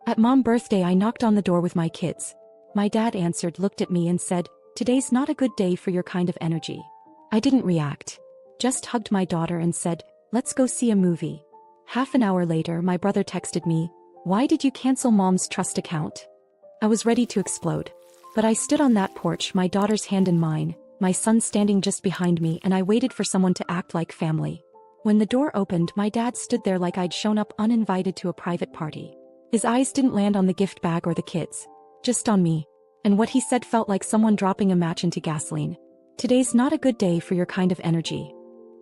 At Mom's birthday I knocked on the door with my kids. My dad answered, looked at me and said, "Today's not a good day for your kind of energy." I didn't react. Just hugged my daughter and said, "Let's go see a movie." Half an hour later my brother texted me, "Why did you cancel Mom's trust account?" I was ready to explode. But I stood on that porch, my daughter's hand in mine, my son standing just behind me, and I waited for someone to act like family. When the door opened, my dad stood there like I'd shown up uninvited to a private party. His eyes didn't land on the gift bag or the kids, just on me. And what he said felt like someone dropping a match into gasoline. "Today's not a good day for your kind of energy."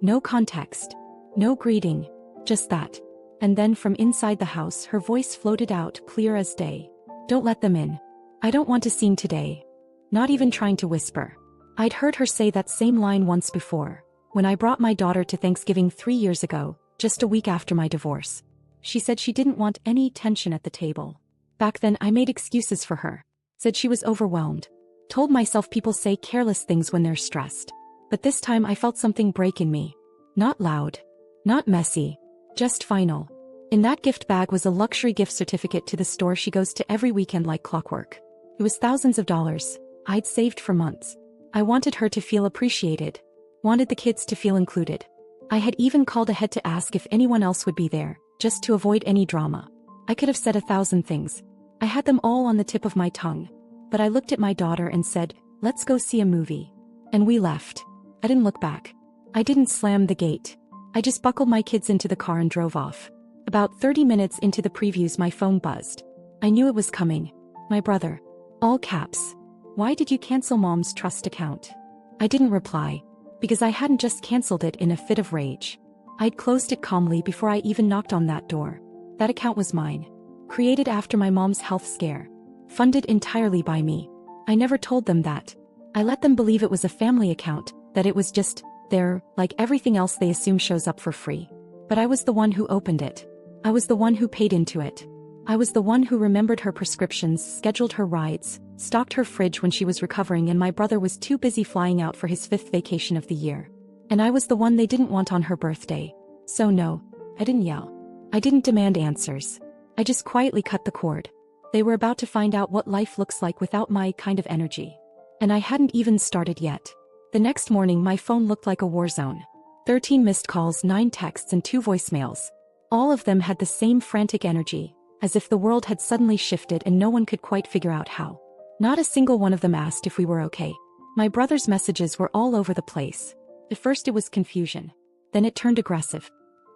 No context. No greeting. Just that. And then from inside the house her voice floated out, clear as day. "Don't let them in. I don't want a scene today." Not even trying to whisper. I'd heard her say that same line once before, when I brought my daughter to Thanksgiving 3 years ago, just a week after my divorce. She said she didn't want any tension at the table. Back then I made excuses for her. Said she was overwhelmed. Told myself people say careless things when they're stressed. But this time I felt something break in me. Not loud. Not messy. Just final. In that gift bag was a luxury gift certificate to the store she goes to every weekend like clockwork. It was thousands of dollars. I'd saved for months. I wanted her to feel appreciated. Wanted the kids to feel included. I had even called ahead to ask if anyone else would be there, just to avoid any drama. I could have said 1,000 things. I had them all on the tip of my tongue. But I looked at my daughter and said, "Let's go see a movie." And we left. I didn't look back. I didn't slam the gate. I just buckled my kids into the car and drove off. About 30 minutes into the previews my phone buzzed. I knew it was coming. My brother. All caps. "Why did you cancel Mom's trust account?" I didn't reply. Because I hadn't just canceled it in a fit of rage. I'd closed it calmly before I even knocked on that door. That account was mine. Created after my mom's health scare. Funded entirely by me. I never told them that. I let them believe it was a family account, that it was just there, like everything else they assume shows up for free. But I was the one who opened it. I was the one who paid into it. I was the one who remembered her prescriptions, scheduled her rides, stocked her fridge when she was recovering, and my brother was too busy flying out for his 5th vacation of the year. And I was the one they didn't want on her birthday. So no, I didn't yell. I didn't demand answers. I just quietly cut the cord. They were about to find out what life looks like without my kind of energy. And I hadn't even started yet. The next morning my phone looked like a war zone. 13 missed calls, 9 texts and 2 voicemails. All of them had the same frantic energy, as if the world had suddenly shifted and no one could quite figure out how. Not a single one of them asked if we were okay. My brother's messages were all over the place. At first it was confusion. Then it turned aggressive.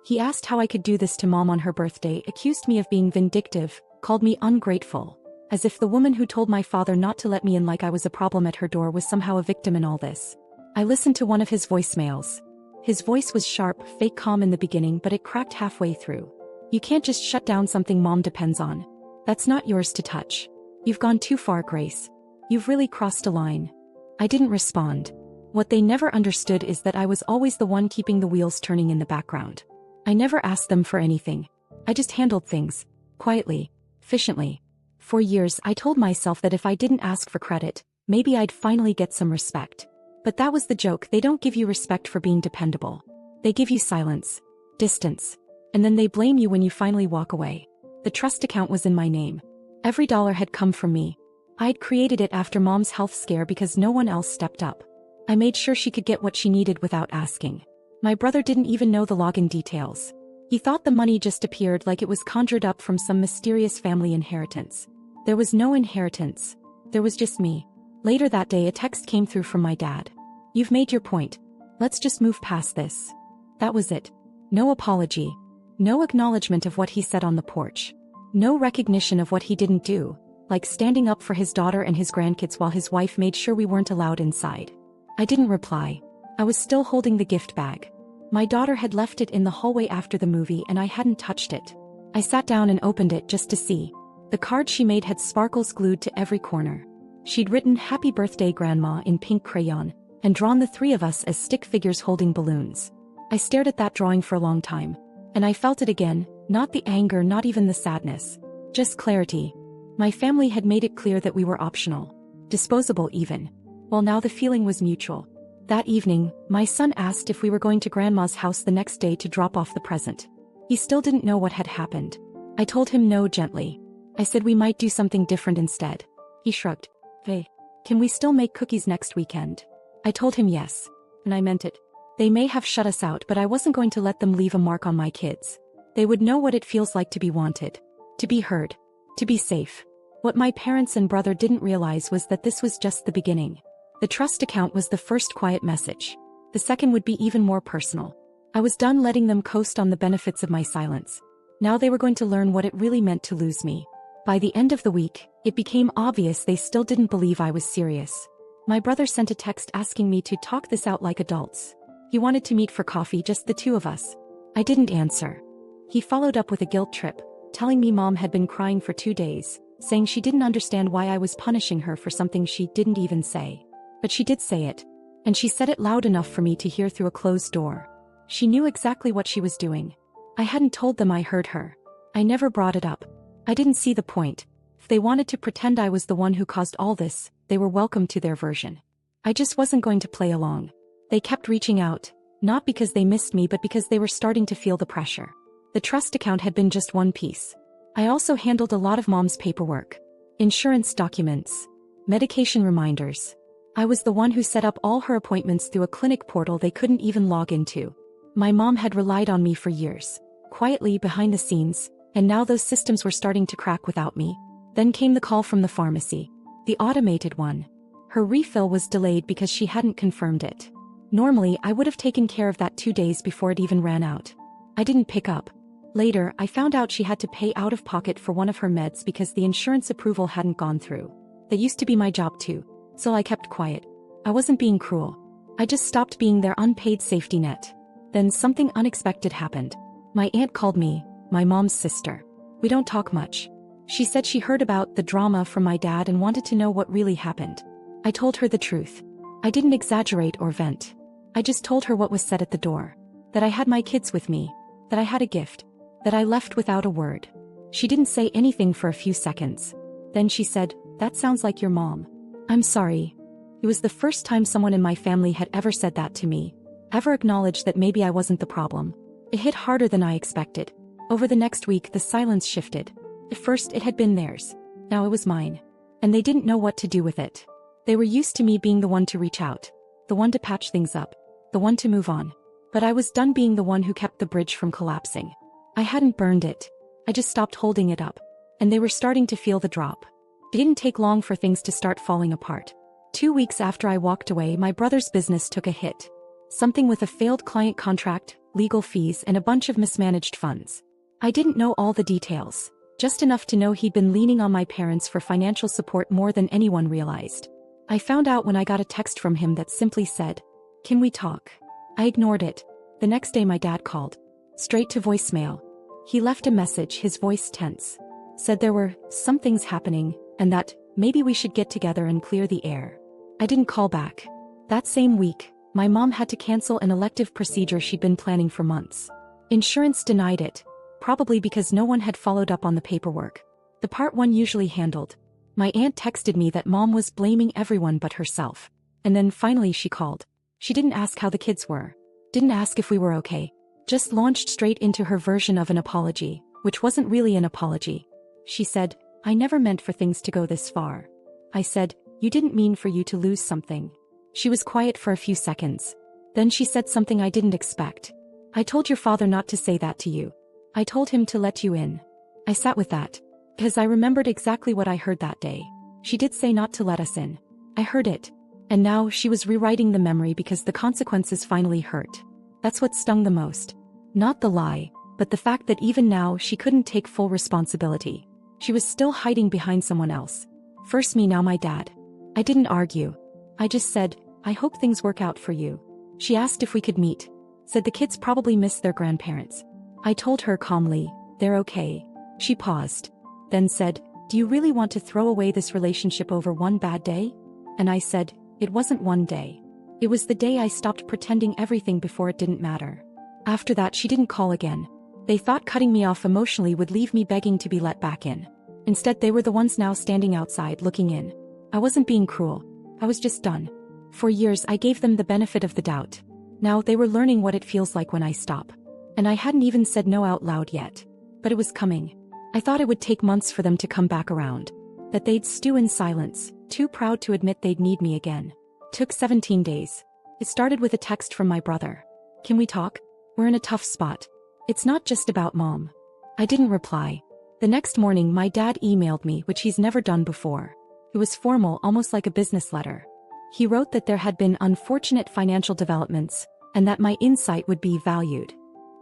He asked how I could do this to Mom on her birthday, accused me of being vindictive, called me ungrateful. As if the woman who told my father not to let me in like I was a problem at her door was somehow a victim in all this. I listened to one of his voicemails. His voice was sharp, fake calm in the beginning, but it cracked halfway through. "You can't just shut down something Mom depends on. That's not yours to touch. You've gone too far, Grace. You've really crossed a line." I didn't respond. What they never understood is that I was always the one keeping the wheels turning in the background. I never asked them for anything. I just handled things. Quietly. Efficiently. For years I told myself that if I didn't ask for credit, maybe I'd finally get some respect. But that was the joke. They don't give you respect for being dependable. They give you silence. Distance. And then they blame you when you finally walk away. The trust account was in my name. Every dollar had come from me. I'd created it after Mom's health scare because no one else stepped up. I made sure she could get what she needed without asking. My brother didn't even know the login details. He thought the money just appeared like it was conjured up from some mysterious family inheritance. There was no inheritance. There was just me. Later that day a text came through from my dad. "You've made your point. Let's just move past this." That was it. No apology. No acknowledgement of what he said on the porch. No recognition of what he didn't do, like standing up for his daughter and his grandkids while his wife made sure we weren't allowed inside. I didn't reply. I was still holding the gift bag. My daughter had left it in the hallway after the movie and I hadn't touched it. I sat down and opened it just to see. The card she made had sparkles glued to every corner. She'd written "Happy Birthday Grandma" in pink crayon, and drawn the 3 of us as stick figures holding balloons. I stared at that drawing for a long time. And I felt it again, not the anger, not even the sadness. Just clarity. My family had made it clear that we were optional. Disposable even. Well, now the feeling was mutual. That evening, my son asked if we were going to Grandma's house the next day to drop off the present. He still didn't know what had happened. I told him no gently. I said we might do something different instead. He shrugged. Hey, can we still make cookies next weekend? I told him yes. And I meant it. They may have shut us out, but I wasn't going to let them leave a mark on my kids. They would know what it feels like to be wanted, to be heard, to be safe. What my parents and brother didn't realize was that this was just the beginning. The trust account was the first quiet message. The second would be even more personal. I was done letting them coast on the benefits of my silence. Now they were going to learn what it really meant to lose me. By the end of the week, it became obvious they still didn't believe I was serious. My brother sent a text asking me to talk this out like adults. He wanted to meet for coffee, just the two of us. I didn't answer. He followed up with a guilt trip, telling me Mom had been crying for 2 days, saying she didn't understand why I was punishing her for something she didn't even say. But she did say it. And she said it loud enough for me to hear through a closed door. She knew exactly what she was doing. I hadn't told them I heard her. I never brought it up. I didn't see the point. If they wanted to pretend I was the one who caused all this, they were welcome to their version. I just wasn't going to play along. They kept reaching out, not because they missed me but because they were starting to feel the pressure. The trust account had been just one piece. I also handled a lot of Mom's paperwork. Insurance documents. Medication reminders. I was the one who set up all her appointments through a clinic portal they couldn't even log into. My mom had relied on me for years, quietly behind the scenes, and now those systems were starting to crack without me. Then came the call from the pharmacy. The automated one. Her refill was delayed because she hadn't confirmed it. Normally, I would have taken care of that 2 days before it even ran out. I didn't pick up. Later, I found out she had to pay out of pocket for one of her meds because the insurance approval hadn't gone through. That used to be my job too, so I kept quiet. I wasn't being cruel. I just stopped being their unpaid safety net. Then something unexpected happened. My aunt called me, my mom's sister. We don't talk much. She said she heard about the drama from my dad and wanted to know what really happened. I told her the truth. I didn't exaggerate or vent. I just told her what was said at the door. That I had my kids with me. That I had a gift. That I left without a word. She didn't say anything for a few seconds. Then she said, "That sounds like your mom." I'm sorry. It was the first time someone in my family had ever said that to me. Ever acknowledged that maybe I wasn't the problem. It hit harder than I expected. Over the next week, the silence shifted. At first, it had been theirs. Now it was mine. And they didn't know what to do with it. They were used to me being the one to reach out. The one to patch things up. The one to move on. But I was done being the one who kept the bridge from collapsing. I hadn't burned it. I just stopped holding it up. And they were starting to feel the drop. It didn't take long for things to start falling apart. 2 weeks after I walked away, my brother's business took a hit. Something with a failed client contract, legal fees, and a bunch of mismanaged funds. I didn't know all the details. Just enough to know he'd been leaning on my parents for financial support more than anyone realized. I found out when I got a text from him that simply said, "Can we talk?" I ignored it. The next day my dad called. Straight to voicemail. He left a message, his voice tense. Said there were some things happening, and that maybe we should get together and clear the air. I didn't call back. That same week, my mom had to cancel an elective procedure she'd been planning for months. Insurance denied it, probably because no one had followed up on the paperwork. The part one usually handled. My aunt texted me that Mom was blaming everyone but herself. And then finally she called. She didn't ask how the kids were. Didn't ask if we were okay. Just launched straight into her version of an apology, which wasn't really an apology. She said, "I never meant for things to go this far." I said, "You didn't mean for you to lose something." She was quiet for a few seconds. Then she said something I didn't expect. "I told your father not to say that to you. I told him to let you in." I sat with that. Because I remembered exactly what I heard that day. She did say not to let us in. I heard it. And now she was rewriting the memory because the consequences finally hurt. That's what stung the most. Not the lie, but the fact that even now she couldn't take full responsibility. She was still hiding behind someone else. First me, now my dad. I didn't argue. I just said, "I hope things work out for you." She asked if we could meet. Said the kids probably miss their grandparents. I told her calmly, "They're okay." She paused. Then said, "Do you really want to throw away this relationship over one bad day?" And I said, "It wasn't one day. It was the day I stopped pretending everything before it didn't matter." After that she didn't call again. They thought cutting me off emotionally would leave me begging to be let back in. Instead they were the ones now standing outside looking in. I wasn't being cruel. I was just done. For years I gave them the benefit of the doubt. Now they were learning what it feels like when I stop. And I hadn't even said no out loud yet. But it was coming. I thought it would take months for them to come back around. That they'd stew in silence, too proud to admit they'd need me again. Took 17 days. It started with a text from my brother. "Can we talk? We're in a tough spot. It's not just about Mom." I didn't reply. The next morning my dad emailed me, which he's never done before. It was formal, almost like a business letter. He wrote that there had been unfortunate financial developments, and that my insight would be valued.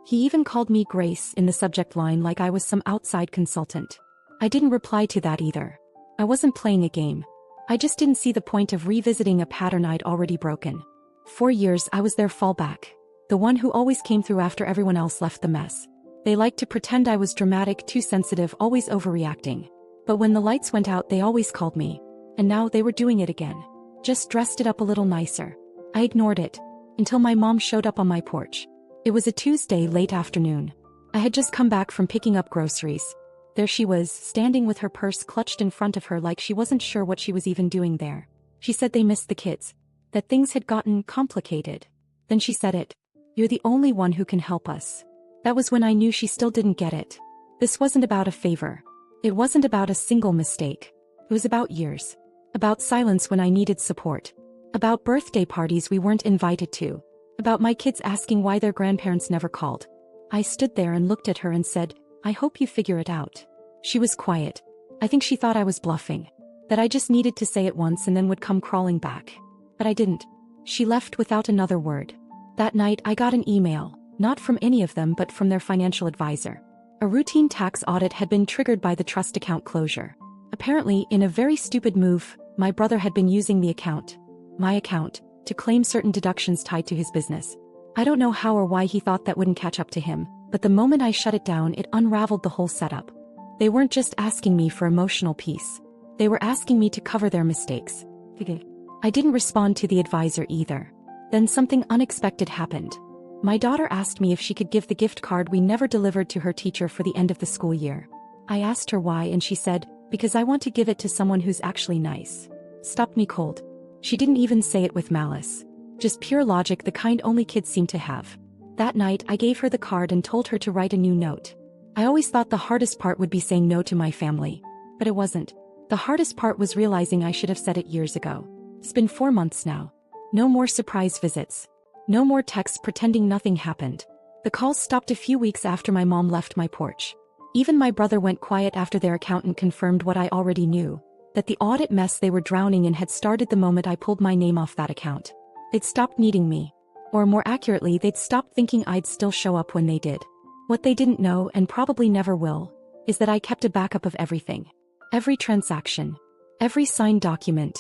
He even called me Grace in the subject line like I was some outside consultant. I didn't reply to that either. I wasn't playing a game. I just didn't see the point of revisiting a pattern I'd already broken. 4 years I was their fallback. The one who always came through after everyone else left the mess. They liked to pretend I was dramatic, too sensitive, always overreacting. But when the lights went out they always called me. And now they were doing it again. Just dressed it up a little nicer. I ignored it. Until my mom showed up on my porch. It was a Tuesday late afternoon. I had just come back from picking up groceries. There she was, standing with her purse clutched in front of her like she wasn't sure what she was even doing there. She said they missed the kids. That things had gotten complicated. Then she said it. "You're the only one who can help us." That was when I knew she still didn't get it. This wasn't about a favor. It wasn't about a single mistake. It was about years. About silence when I needed support. About birthday parties we weren't invited to. About my kids asking why their grandparents never called. I stood there and looked at her and said, "I hope you figure it out." She was quiet. I think she thought I was bluffing. That I just needed to say it once and then would come crawling back. But I didn't. She left without another word. That night I got an email, not from any of them but from their financial advisor. A routine tax audit had been triggered by the trust account closure. Apparently, in a very stupid move, my brother had been using the account, my account, to claim certain deductions tied to his business. I don't know how or why he thought that wouldn't catch up to him, but the moment I shut it down it unraveled the whole setup. They weren't just asking me for emotional peace. They were asking me to cover their mistakes. I didn't respond to the advisor either. Then something unexpected happened. My daughter asked me if she could give the gift card we never delivered to her teacher for the end of the school year. I asked her why and she said, "Because I want to give it to someone who's actually nice." Stopped me cold. She didn't even say it with malice. Just pure logic, the kind only kids seem to have. That night I gave her the card and told her to write a new note. I always thought the hardest part would be saying no to my family. But it wasn't. The hardest part was realizing I should have said it years ago. It's been 4 months now. No more surprise visits. No more texts pretending nothing happened. The calls stopped a few weeks after my mom left my porch. Even my brother went quiet after their accountant confirmed what I already knew. That the audit mess they were drowning in had started the moment I pulled my name off that account. They'd stopped needing me. Or more accurately, they'd stopped thinking I'd still show up when they did. What they didn't know, and probably never will, is that I kept a backup of everything. Every transaction. Every signed document.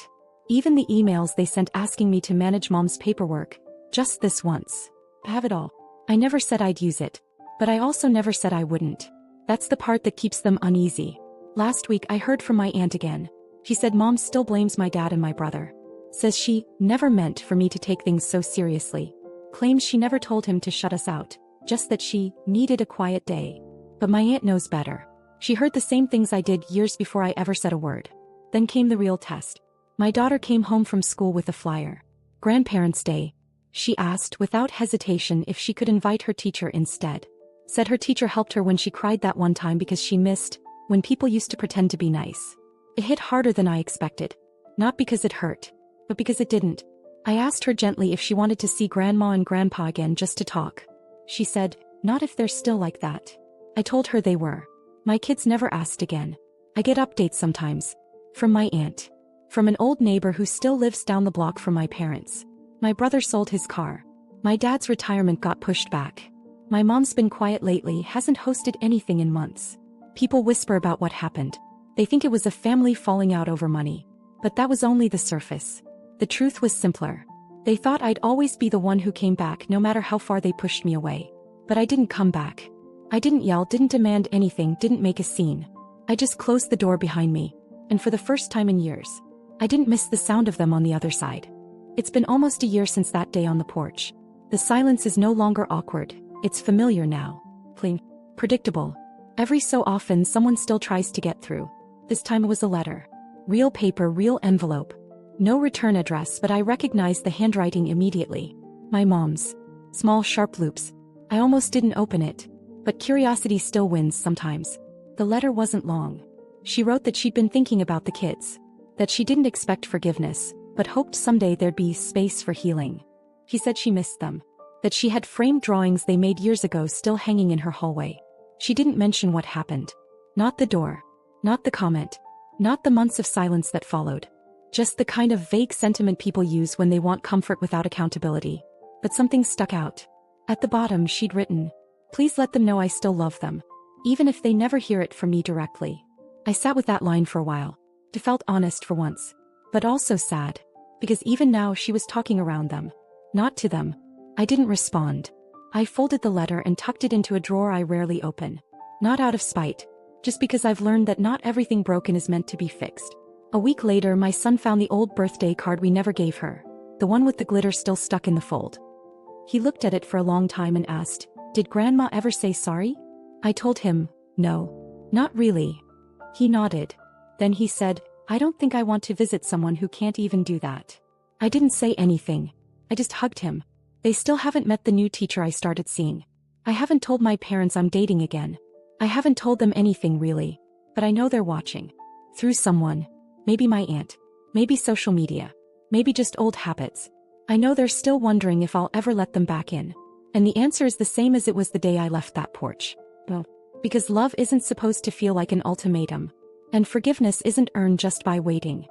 Even the emails they sent asking me to manage Mom's paperwork. Just this once. I have it all. I never said I'd use it. But I also never said I wouldn't. That's the part that keeps them uneasy. Last week I heard from my aunt again. She said Mom still blames my dad and my brother. Says she never meant for me to take things so seriously. Claims she never told him to shut us out. Just that she needed a quiet day. But my aunt knows better. She heard the same things I did years before I ever said a word. Then came the real test. My daughter came home from school with a flyer. Grandparents' Day. She asked without hesitation if she could invite her teacher instead. Said her teacher helped her when she cried that one time because she missed when people used to pretend to be nice. It hit harder than I expected. Not because it hurt, but because it didn't. I asked her gently if she wanted to see Grandma and Grandpa again just to talk. She said, "Not if they're still like that." I told her they were. My kids never asked again. I get updates sometimes. From my aunt. From an old neighbor who still lives down the block from my parents. My brother sold his car. My dad's retirement got pushed back. My mom's been quiet lately, hasn't hosted anything in months. People whisper about what happened. They think it was a family falling out over money. But that was only the surface. The truth was simpler. They thought I'd always be the one who came back no matter how far they pushed me away. But I didn't come back. I didn't yell, didn't demand anything, didn't make a scene. I just closed the door behind me. And for the first time in years, I didn't miss the sound of them on the other side. It's been almost a year since that day on the porch. The silence is no longer awkward. It's familiar now. Plain. Predictable. Every so often someone still tries to get through. This time it was a letter. Real paper, real envelope. No return address, but I recognized the handwriting immediately. My mom's. Small sharp loops. I almost didn't open it. But curiosity still wins sometimes. The letter wasn't long. She wrote that she'd been thinking about the kids, that she didn't expect forgiveness, but hoped someday there'd be space for healing. He said she missed them, that she had framed drawings they made years ago still hanging in her hallway. She didn't mention what happened. Not the door. Not the comment. Not the months of silence that followed. Just the kind of vague sentiment people use when they want comfort without accountability. But something stuck out. At the bottom she'd written, "Please let them know I still love them, even if they never hear it from me directly." I sat with that line for a while. It felt honest for once. But also sad. Because even now she was talking around them. Not to them. I didn't respond. I folded the letter and tucked it into a drawer I rarely open. Not out of spite. Just because I've learned that not everything broken is meant to be fixed. A week later, my son found the old birthday card we never gave her. The one with the glitter still stuck in the fold. He looked at it for a long time and asked, "Did Grandma ever say sorry?" I told him, "No. Not really." He nodded. Then he said, "I don't think I want to visit someone who can't even do that." I didn't say anything. I just hugged him. They still haven't met the new teacher I started seeing. I haven't told my parents I'm dating again. I haven't told them anything really. But I know they're watching. Through someone. Maybe my aunt. Maybe social media. Maybe just old habits. I know they're still wondering if I'll ever let them back in. And the answer is the same as it was the day I left that porch. Well, because love isn't supposed to feel like an ultimatum. And forgiveness isn't earned just by waiting.